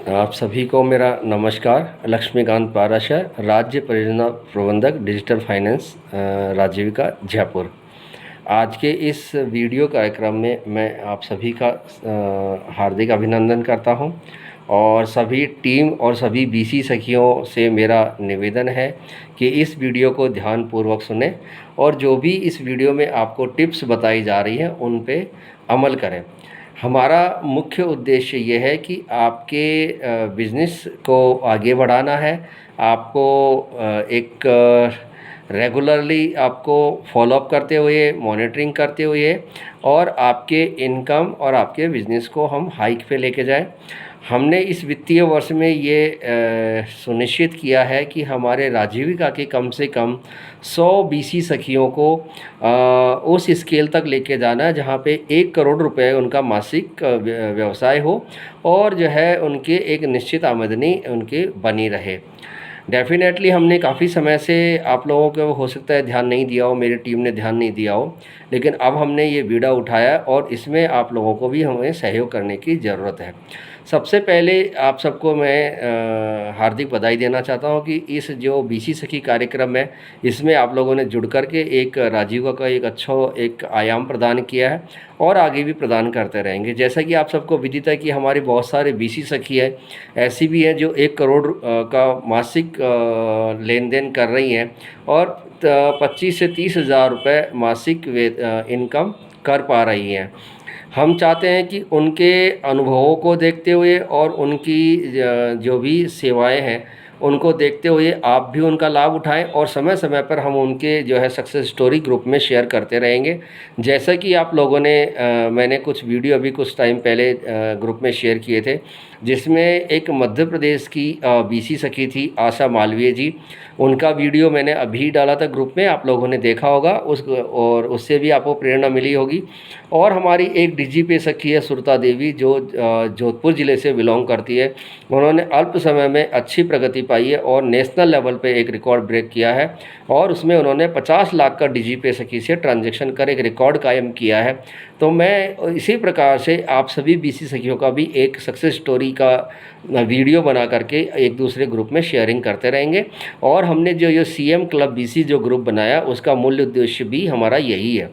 आप सभी को मेरा नमस्कार। लक्ष्मीकांत पाराशर, राज्य परियोजना प्रबंधक, डिजिटल फाइनेंस, राजीविका, जयपुर। आज के इस वीडियो कार्यक्रम में मैं आप सभी का हार्दिक अभिनंदन करता हूं और सभी टीम और सभी बीसी सखियों से मेरा निवेदन है कि इस वीडियो को ध्यानपूर्वक सुनें और जो भी इस वीडियो में आपको टिप्स बताई जा रही हैं उन पे अमल करें। हमारा मुख्य उद्देश्य ये है कि आपके बिज़नेस को आगे बढ़ाना है। आपको एक रेगुलरली आपको फॉलोअप करते हुए, मॉनिटरिंग करते हुए और आपके इनकम और आपके बिज़नेस को हम हाइक पे लेके जाएं। हमने इस वित्तीय वर्ष में ये सुनिश्चित किया है कि हमारे राजीविका के कम से कम 100 बीसी सखियों को उस स्केल तक लेके जाना है जहाँ पे 1 करोड़ रुपए उनका मासिक व्यवसाय हो और जो है उनके एक निश्चित आमदनी उनकी बनी रहे। डेफ़िनेटली हमने काफ़ी समय से आप लोगों को हो सकता है ध्यान नहीं दिया हो, मेरी टीम ने ध्यान नहीं दिया हो, लेकिन अब हमने ये बीड़ा उठाया और इसमें आप लोगों को भी हमें सहयोग करने की ज़रूरत है। सबसे पहले आप सबको मैं हार्दिक बधाई देना चाहता हूँ कि इस जो बीसी सखी कार्यक्रम है, इसमें आप लोगों ने जुड़ कर के एक राजीविका का एक अच्छा एक आयाम प्रदान किया है और आगे भी प्रदान करते रहेंगे। जैसा कि आप सबको विदित है कि हमारे बहुत सारे बीसी सखी है ऐसी भी हैं जो 1 करोड़ का मासिक लेन देन कर रही हैं और 25 से 30 हज़ार रुपये मासिक इनकम कर पा रही हैं। हम चाहते हैं कि उनके अनुभवों को देखते हुए और उनकी जो भी सेवाएं हैं उनको देखते हुए आप भी उनका लाभ उठाएं और समय समय पर हम उनके जो है सक्सेस स्टोरी ग्रुप में शेयर करते रहेंगे। जैसा कि आप लोगों ने मैंने कुछ वीडियो अभी कुछ टाइम पहले ग्रुप में शेयर किए थे, जिसमें एक मध्य प्रदेश की बीसी सखी थी आशा मालवीय जी। उनका वीडियो मैंने अभी डाला था ग्रुप में, आप लोगों ने देखा होगा और उससे भी आपको प्रेरणा मिली होगी। और हमारी एक डीजीपी सखी है सुरता देवी जो जोधपुर ज़िले से बिलोंग करती है। उन्होंने अल्प समय में अच्छी प्रगति पाई है और नेशनल लेवल पे एक रिकॉर्ड ब्रेक किया है और उसमें उन्होंने 50 लाख का डीजीपी सखी से ट्रांजैक्शन कर एक रिकॉर्ड कायम किया है। तो मैं इसी प्रकार से आप सभी बीसी सखियों का भी एक सक्सेस स्टोरी का वीडियो बना करके एक दूसरे ग्रुप में शेयरिंग करते रहेंगे। और हमने जो ये सीएम क्लब बीसी जो ग्रुप बनाया उसका मूल उद्देश्य भी हमारा यही है।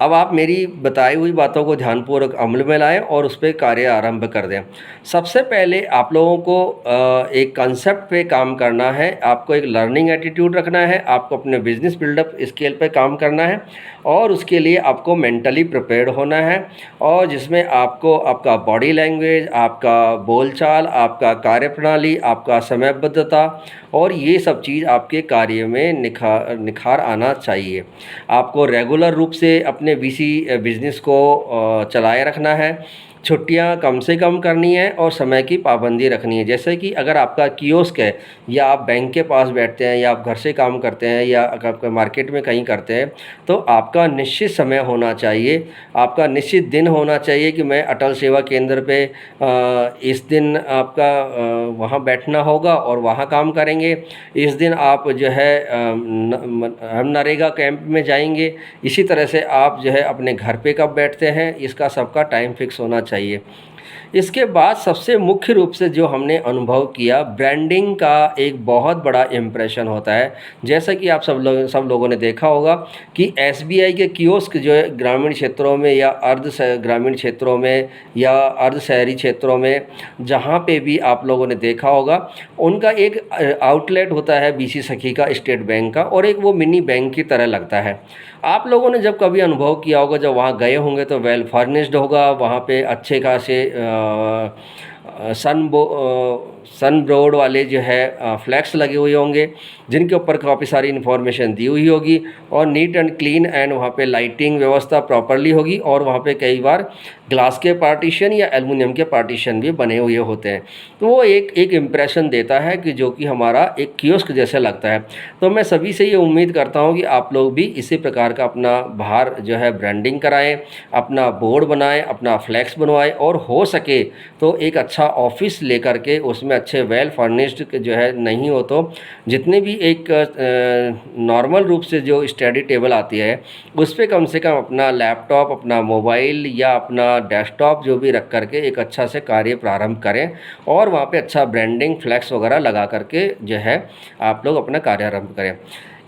अब आप मेरी बताई हुई बातों को ध्यानपूर्वक अमल में लाएं और उस पर कार्य आरंभ कर दें। सबसे पहले आप लोगों को एक कंसेप्ट पे काम करना है, आपको एक लर्निंग एटीट्यूड रखना है, आपको अपने बिजनेस बिल्डअप स्केल पे काम करना है और उसके लिए आपको मेंटली प्रिपेयर्ड होना है और जिसमें आपको आपका बॉडी लैंग्वेज, आपका बोलचाल, आपका कार्यप्रणाली, आपका समयबद्धता और ये सब चीज़ आपके कार्य में निखार आना चाहिए। आपको रेगुलर रूप से अपने बीसी बिज़नेस को चलाए रखना है। छुट्टियां कम से कम करनी है और समय की पाबंदी रखनी है। जैसे कि अगर आपका कियोस्क है या आप बैंक के पास बैठते हैं या आप घर से काम करते हैं या अगर आप मार्केट में कहीं करते हैं तो आपका निश्चित समय होना चाहिए, आपका निश्चित दिन होना चाहिए कि मैं अटल सेवा केंद्र पे इस दिन आपका वहाँ बैठना होगा और वहाँ काम करेंगे। इस दिन आप जो है हम नरेगा कैंप में जाएंगे। इसी तरह से आप जो है अपने घर पे कब बैठते हैं इसका सबका टाइम फिक्स होना चाहिए। इसके बाद सबसे मुख्य रूप से जो हमने अनुभव किया, ब्रांडिंग का एक बहुत बड़ा इम्प्रेशन होता है। जैसा कि आप सब लोगों ने देखा होगा कि एसबीआई के कियोस्क जो है ग्रामीण क्षेत्रों में या ग्रामीण क्षेत्रों में या अर्ध शहरी क्षेत्रों में जहाँ पे भी आप लोगों ने देखा होगा, उनका एक आउटलेट होता है बीसी सखी का, स्टेट बैंक का, और एक वो मिनी बैंक की तरह लगता है। आप लोगों ने जब कभी अनुभव किया होगा, जब वहाँ गए होंगे तो वेल फर्निश्ड होगा, वहाँ पे अच्छे खासे सन ब्रोड वाले जो है फ्लैक्स लगे हुए होंगे जिनके ऊपर काफ़ी सारी इन्फॉर्मेशन दी हुई होगी और नीट एंड क्लीन एंड वहाँ पे लाइटिंग व्यवस्था प्रॉपरली होगी और वहाँ पे कई बार ग्लास के पार्टीशन या एल्युमिनियम के पार्टीशन भी बने हुए होते हैं। तो वो एक इम्प्रेशन देता है कि जो कि हमारा एक कियोस्क जैसा लगता है। तो मैं सभी से ये उम्मीद करता हूँ कि आप लोग भी इसी प्रकार का अपना बाहर जो है ब्रांडिंग कराएं, अपना बोर्ड बनाएं, अपना फ्लैक्स बनवाएं और हो सके तो एक अच्छा अच्छा ऑफिस लेकर के उसमें अच्छे वेल फर्निश्ड जो है नहीं हो तो जितने भी एक नॉर्मल रूप से जो स्टडी टेबल आती है उस पे कम से कम अपना लैपटॉप, अपना मोबाइल या अपना डेस्कटॉप जो भी रख करके एक अच्छा से कार्य प्रारंभ करें और वहाँ पे अच्छा ब्रांडिंग फ्लैक्स वगैरह लगा करके जो है आप लोग अपना कार्य आरंभ करें।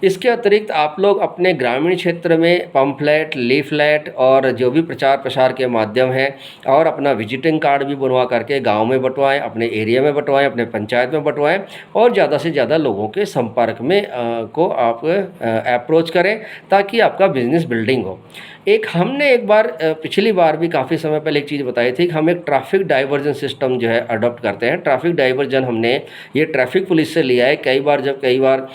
इसके अतिरिक्त आप लोग अपने ग्रामीण क्षेत्र में पम्फलेट, लीफलेट और जो भी प्रचार प्रसार के माध्यम हैं और अपना विजिटिंग कार्ड भी बनवा करके गांव में बंटवाएं, अपने एरिया में बंटवाएं, अपने पंचायत में बंटवाएं और ज़्यादा से ज़्यादा लोगों के संपर्क में को आप अप्रोच करें ताकि आपका बिजनेस बिल्डिंग हो। हमने एक बार पिछली बार भी काफ़ी समय पहले एक चीज़ बताई थी कि हम एक ट्रैफिक डाइवर्जन सिस्टम जो है अडॉप्ट करते हैं। ट्रैफिक डाइवर्जन हमने ये ट्रैफिक पुलिस से लिया है। कई बार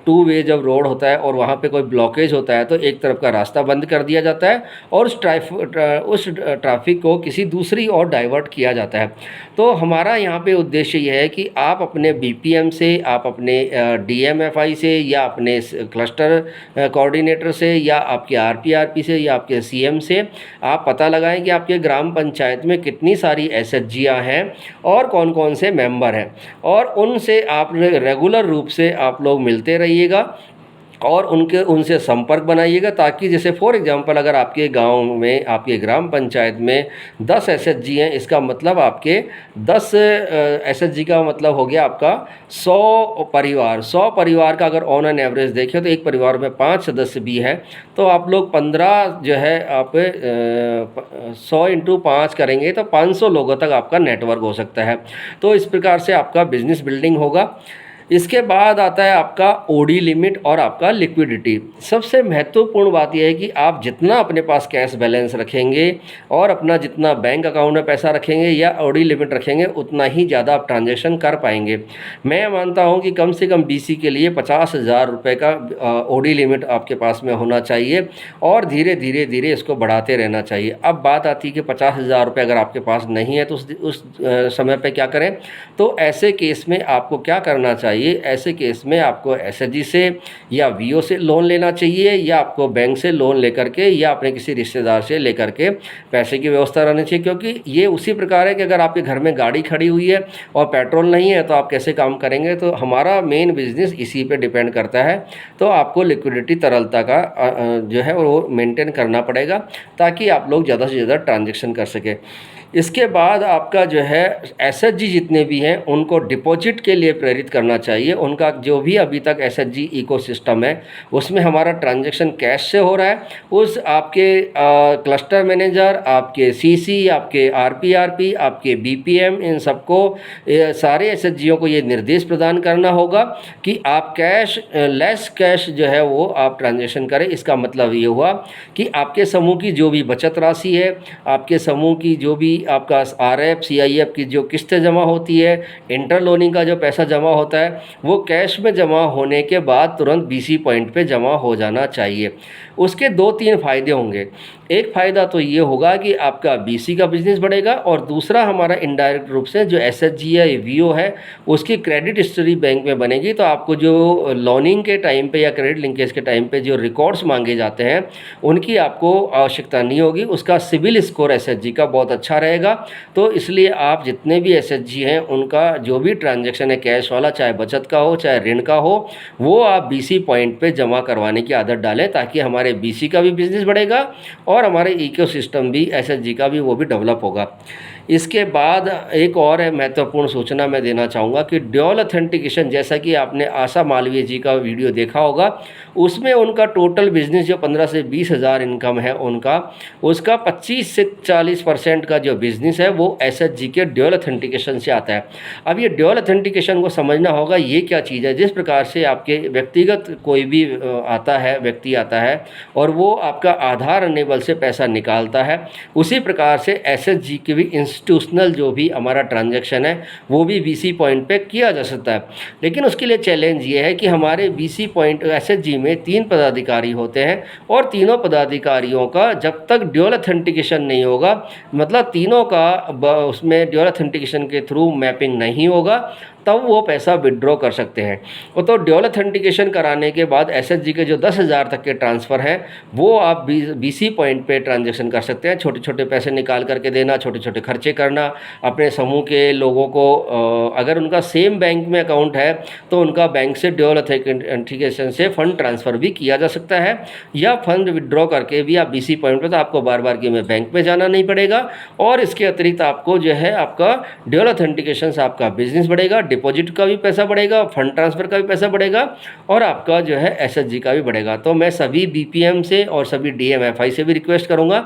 टू वे जब रोड होता है और वहाँ पे कोई ब्लॉकेज होता है तो एक तरफ का रास्ता बंद कर दिया जाता है और उस ट्रैफिक को किसी दूसरी ओर डाइवर्ट किया जाता है। तो हमारा यहाँ पे उद्देश्य ये है कि आप अपने बीपीएम से, आप अपने डीएमएफआई से या अपने क्लस्टर कोऑर्डिनेटर से या आपके आरपीआरपी से या आपके सीएम से आप पता लगाएं कि आपके ग्राम पंचायत में कितनी सारी एसएचजियाँ हैं और कौन कौन से मेंबर हैं और उनसे आप रेगुलर रूप से आप लोग मिलते रहिएगा और उनसे संपर्क बनाइएगा ताकि जैसे फॉर एग्जांपल अगर आपके गांव में, आपके ग्राम पंचायत में 10 एसएचजी हैं, इसका मतलब आपके 10 एसएचजी का मतलब हो गया आपका 100 परिवार का अगर ऑन एन एवरेज देखें तो एक परिवार में 5 सदस्य भी है तो आप लोग 15 जो है आप 100 इंटू 5 करेंगे तो 500 लोगों तक आपका नेटवर्क हो सकता है। तो इस प्रकार से आपका बिजनेस बिल्डिंग होगा। इसके बाद आता है आपका ओडी लिमिट और आपका लिक्विडिटी। सबसे महत्वपूर्ण बात यह है कि आप जितना अपने पास कैश बैलेंस रखेंगे और अपना जितना बैंक अकाउंट में पैसा रखेंगे या ओडी लिमिट रखेंगे उतना ही ज़्यादा आप ट्रांजैक्शन कर पाएंगे। मैं मानता हूं कि कम से कम बीसी के लिए 50,000 रुपये का ओडी लिमिट आपके पास में होना चाहिए और धीरे धीरे इसको बढ़ाते रहना चाहिए। अब बात आती है कि 50,000 रुपये अगर आपके पास नहीं है तो उस समय पर क्या करें। तो ऐसे केस में आपको क्या करना चाहिए, ऐसे केस में आपको एसएचजी से या वीओ से लोन लेना चाहिए या आपको बैंक से लोन लेकर के या अपने किसी रिश्तेदार से लेकर के पैसे की व्यवस्था रहनी चाहिए। क्योंकि ये उसी प्रकार है कि अगर आपके घर में गाड़ी खड़ी हुई है और पेट्रोल नहीं है तो आप कैसे काम करेंगे। तो हमारा मेन बिजनेस इसी पे डिपेंड करता है। तो आपको लिक्विडिटी, तरलता का जो है वो मेंटेन करना पड़ेगा ताकि आप लोग ज़्यादा से ज़्यादा ट्रांजेक्शन कर सकें। इसके बाद आपका जो है एसएचजी जितने भी हैं उनको डिपॉजिट के लिए प्रेरित करना चाहिए। उनका जो भी अभी तक एसएचजी इकोसिस्टम है उसमें हमारा ट्रांजैक्शन कैश से हो रहा है, उस आपके क्लस्टर मैनेजर, आपके सीसी, आपके आरपीआरपी, आपके बीपीएम, इन सबको सारे एसएचजियों को ये निर्देश प्रदान करना होगा कि आप लेस कैश जो है वो आप ट्रांजैक्शन करें। इसका मतलब ये हुआ कि आपके समूह की जो भी बचत राशि है, आपके समूह की जो भी आपका आरएफ सीआईएफ की जो किस्तें जमा होती है, इंटर लोनिंग का जो पैसा जमा होता है वो कैश में जमा होने के बाद तुरंत बीसी पॉइंट पे जमा हो जाना चाहिए। उसके 2-3 फ़ायदे होंगे। एक फ़ायदा तो ये होगा कि आपका बीसी का बिज़नेस बढ़ेगा और दूसरा हमारा इनडायरेक्ट रूप से जो एसएचजी या वीओ है उसकी क्रेडिट हिस्ट्री बैंक में बनेगी। तो आपको जो लोनिंग के टाइम पे या क्रेडिट लिंकेज के टाइम पे जो रिकॉर्ड्स मांगे जाते हैं उनकी आपको आवश्यकता नहीं होगी। उसका सिबिल स्कोर एसएचजी का बहुत अच्छा रहेगा। तो इसलिए आप जितने भी एसएचजी हैं उनका जो भी ट्रांजैक्शन है कैश वाला, चाहे बचत का हो चाहे ऋण का हो, वो आप बीसी पॉइंट पे जमा करवाने की आदत डालें ताकि हमारे बीसी का भी बिज़नेस बढ़ेगा और हमारे इकोसिस्टम भी, एसएचजी का भी, वो भी डेवलप होगा। इसके बाद एक और महत्वपूर्ण सूचना मैं देना चाहूँगा कि ड्यूल ऑथेंटिकेशन, जैसा कि आपने आशा मालवीय जी का वीडियो देखा होगा, उसमें उनका टोटल बिजनेस जो 15 से 20 हज़ार इनकम है उसका 25 से 40% का जो बिज़नेस है वो एसएचजी के ड्यूल ऑथेंटिकेशन से आता है। अब ये ड्यूल ऑथेंटिकेशन को समझना होगा ये क्या चीज़ है। जिस प्रकार से आपके व्यक्तिगत कोई भी व्यक्ति आता है और वो आपका आधार अनेबल से पैसा निकालता है, उसी प्रकार से एसएचजी के भी इंस्टीट्यूशनल जो भी हमारा ट्रांजैक्शन है वो भी बीसी पॉइंट पे किया जा सकता है। लेकिन उसके लिए चैलेंज ये है कि हमारे बीसी पॉइंट एसएचजी में 3 पदाधिकारी होते हैं और तीनों पदाधिकारियों का जब तक ड्यूल ऑथेंटिकेशन नहीं होगा, मतलब तीनों का उसमें ड्यूल ऑथेंटिकेशन के थ्रू मैपिंग नहीं होगा, तब वो पैसा विड्रॉ कर सकते हैं। वो तो ड्यूल ऑथेंटिकेशन कराने के बाद एसएचजी के जो 10,000 तक के ट्रांसफ़र हैं वो आप बीसी पॉइंट पे ट्रांजैक्शन कर सकते हैं। छोटे छोटे पैसे निकाल करके देना, छोटे छोटे खर्चे करना, अपने समूह के लोगों को अगर उनका सेम बैंक में अकाउंट है तो उनका बैंक से ड्यूल ऑथेंटिकेशन से फ़ंड ट्रांसफ़र भी किया जा सकता है, या फ़ंड विड्रॉ करके भी आप बीसी पॉइंट पे, तो आपको बार बार कि में बैंक में जाना नहीं पड़ेगा। और इसके अतिरिक्त आपको जो है आपका ड्यूल ऑथेंटिकेशन से आपका बिजनेस बढ़ेगा, डिपॉजिट का भी पैसा बढ़ेगा, फंड ट्रांसफ़र का भी पैसा बढ़ेगा, और आपका जो है एसएचजी का भी बढ़ेगा। तो मैं सभी बीपीएम से और सभी डीएमएफआई से भी रिक्वेस्ट करूँगा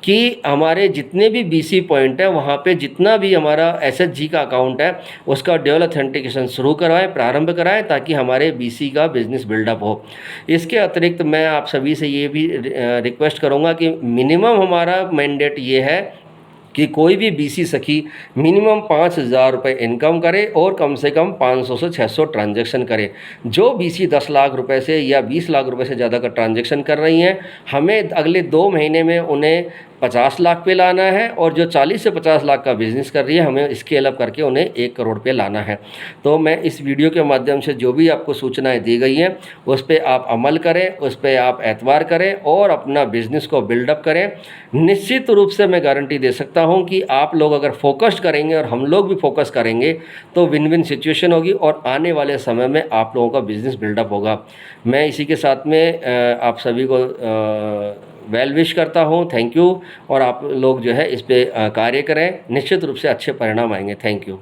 कि हमारे जितने भी बीसी पॉइंट है वहाँ पे जितना भी हमारा एसएचजी का अकाउंट है उसका ड्यूल ऑथेंटिकेशन शुरू करवाएं, प्रारंभ कराएं, ताकि हमारे बीसी का बिज़नेस बिल्डअप हो। इसके अतिरिक्त मैं आप सभी से ये भी रिक्वेस्ट करूँगा कि मिनिमम हमारा मैंडेट ये है कि कोई भी बीसी सखी मिनिमम 5,000 रुपये इनकम करे और कम से कम 500 से 600 ट्रांजैक्शन करे। जो बीसी 10 लाख रुपए से या 20 लाख रुपए से ज़्यादा का ट्रांजैक्शन कर रही हैं, हमें अगले 2 महीने में उन्हें 50 लाख पे लाना है, और जो 40 से 50 लाख का बिज़नेस कर रही है हमें स्केल अप करके उन्हें 1 करोड़ पे लाना है। तो मैं इस वीडियो के माध्यम से जो भी आपको सूचनाएं दी गई हैं उस पर आप अमल करें, उस पर आप एतबार करें और अपना बिज़नेस को बिल्डअप करें। निश्चित रूप से मैं गारंटी दे सकता हूं कि आप लोग अगर फोकस्ड करेंगे और हम लोग भी फोकस करेंगे तो विन विन सिचुएशन होगी, और आने वाले समय में आप लोगों का बिज़नेस बिल्डअप होगा। मैं इसी के साथ में आप सभी को वेल विश करता हूँ। Thank you. और आप लोग जो है इस पे कार्य करें, निश्चित रूप से अच्छे परिणाम आएंगे। Thank you.